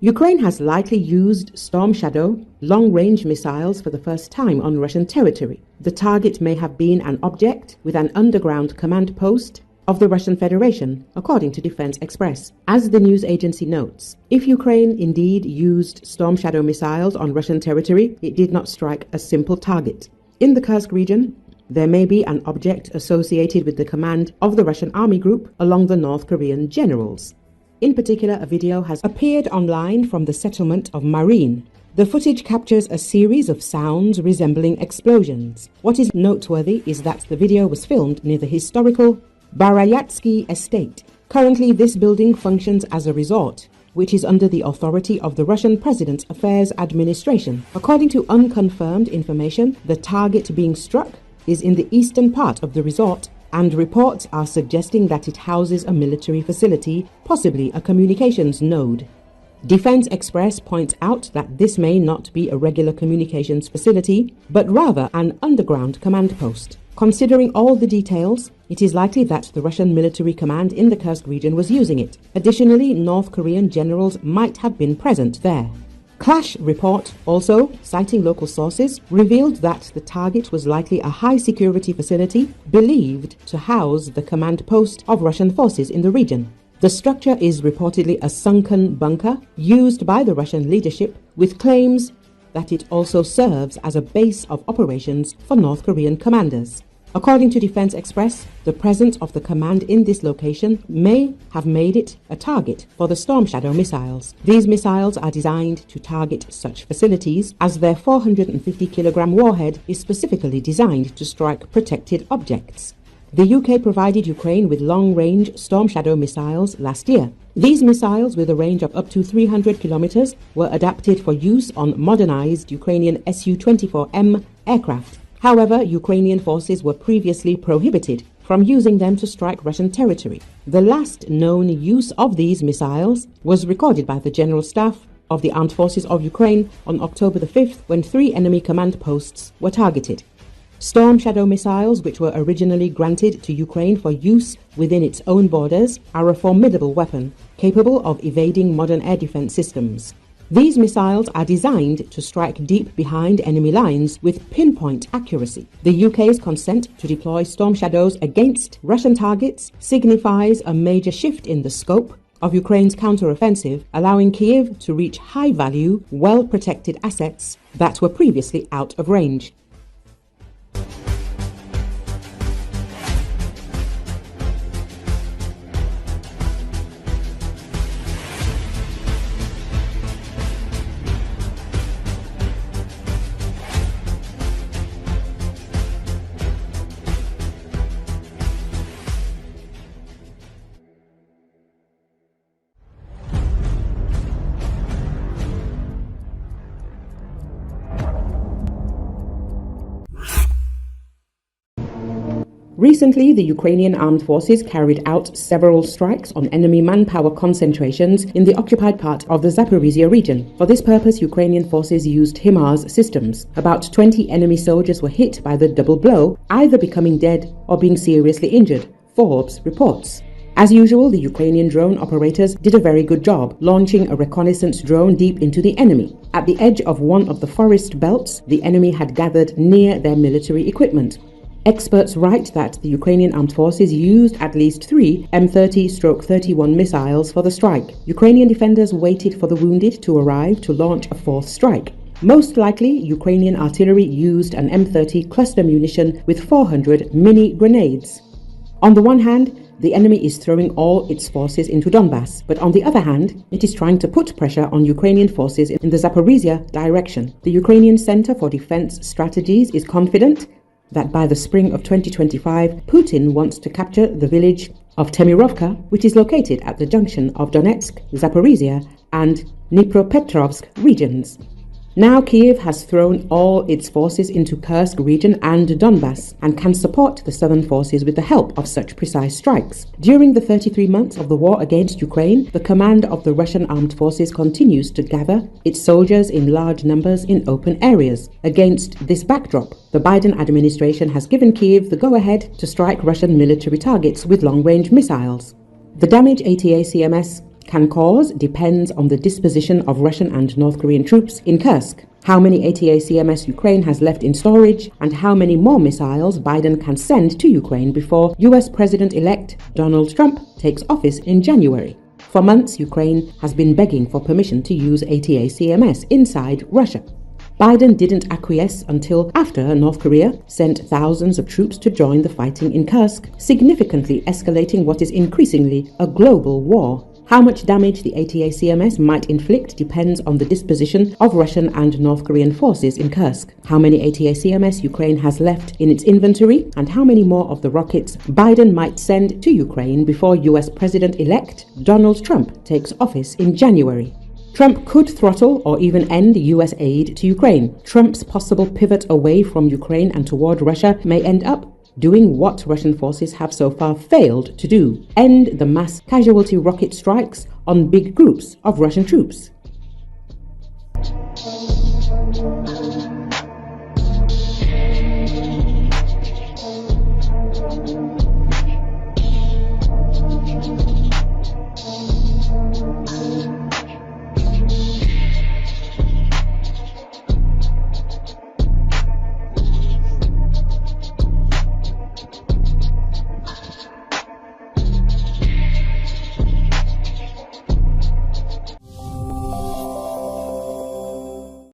Ukraine has likely used Storm Shadow long-range missiles for the first time on Russian territory. The target may have been an object with an underground command post of the Russian Federation, according to Defense Express. As the news agency notes, if Ukraine indeed used Storm Shadow missiles on Russian territory, it did not strike a simple target. In the Kursk region, there may be an object associated with the command of the Russian army group along the North Korean generals. In particular, a video has appeared online from the settlement of Marine. The footage captures a series of sounds resembling explosions. What is noteworthy is that the video was filmed near the historical Barayatsky estate. Currently, this building functions as a resort, which is under the authority of the Russian President's Affairs Administration. According to unconfirmed information, the target being struck is in the eastern part of the resort, and reports are suggesting that it houses a military facility, possibly a communications node. Defense Express points out that this may not be a regular communications facility, but rather an underground command post. Considering all the details, it is likely that the Russian military command in the Kursk region was using it. Additionally, North Korean generals might have been present there. Clash report, also citing local sources, revealed that the target was likely a high-security facility believed to house the command post of Russian forces in the region. The structure is reportedly a sunken bunker used by the Russian leadership, with claims that it also serves as a base of operations for North Korean commanders. According to Defense Express, the presence of the command in this location may have made it a target for the Storm Shadow missiles. These missiles are designed to target such facilities, as their 450-kilogram warhead is specifically designed to strike protected objects. The UK provided Ukraine with long-range Storm Shadow missiles last year. These missiles, with a range of up to 300 kilometers, were adapted for use on modernized Ukrainian Su-24M aircraft. However, Ukrainian forces were previously prohibited from using them to strike Russian territory. The last known use of these missiles was recorded by the General Staff of the Armed Forces of Ukraine on October the 5th, when 3 enemy command posts were targeted. Storm Shadow missiles, which were originally granted to Ukraine for use within its own borders, are a formidable weapon capable of evading modern air defense systems. These missiles are designed to strike deep behind enemy lines with pinpoint accuracy. The UK's consent to deploy Storm Shadows against Russian targets signifies a major shift in the scope of Ukraine's counter-offensive, allowing Kyiv to reach high-value, well-protected assets that were previously out of range. Recently, the Ukrainian armed forces carried out several strikes on enemy manpower concentrations in the occupied part of the Zaporizhia region. For this purpose, Ukrainian forces used HIMARS systems. About 20 enemy soldiers were hit by the double blow, either becoming dead or being seriously injured, Forbes reports. As usual, the Ukrainian drone operators did a very good job, launching a reconnaissance drone deep into the enemy. At the edge of one of the forest belts, the enemy had gathered near their military equipment. Experts write that the Ukrainian armed forces used at least 3 M30-31 missiles for the strike. Ukrainian defenders waited for the wounded to arrive to launch a fourth strike. Most likely, Ukrainian artillery used an M30 cluster munition with 400 mini grenades. On the one hand, the enemy is throwing all its forces into Donbass, but on the other hand, it is trying to put pressure on Ukrainian forces in the Zaporizhia direction. The Ukrainian Center for Defense Strategies is confident that by the spring of 2025, Putin wants to capture the village of Temirovka, which is located at the junction of Donetsk, Zaporizhia, and Dnipropetrovsk regions. Now Kiev has thrown all its forces into Kursk region and Donbass and can support the southern forces with the help of such precise strikes. During the 33 months of the war against Ukraine, the command of the Russian armed forces continues to gather its soldiers in large numbers in open areas. Against this backdrop, the Biden administration has given Kiev the go-ahead to strike Russian military targets with long-range missiles. The damage ATACMS can cause depends on the disposition of Russian and North Korean troops in Kursk, how many ATACMS Ukraine has left in storage, and how many more missiles Biden can send to Ukraine before US President-elect Donald Trump takes office in January. For months, Ukraine has been begging for permission to use ATACMS inside Russia. Biden didn't acquiesce until after North Korea sent thousands of troops to join the fighting in Kursk, significantly escalating what is increasingly a global war. How much damage the ATACMS might inflict depends on the disposition of Russian and North Korean forces in Kursk, how many ATACMS Ukraine has left in its inventory, and how many more of the rockets Biden might send to Ukraine before US President-elect Donald Trump takes office in January. Trump could throttle or even end US aid to Ukraine. Trump's possible pivot away from Ukraine and toward Russia may end up doing what Russian forces have so far failed to do: end the mass casualty rocket strikes on big groups of Russian troops.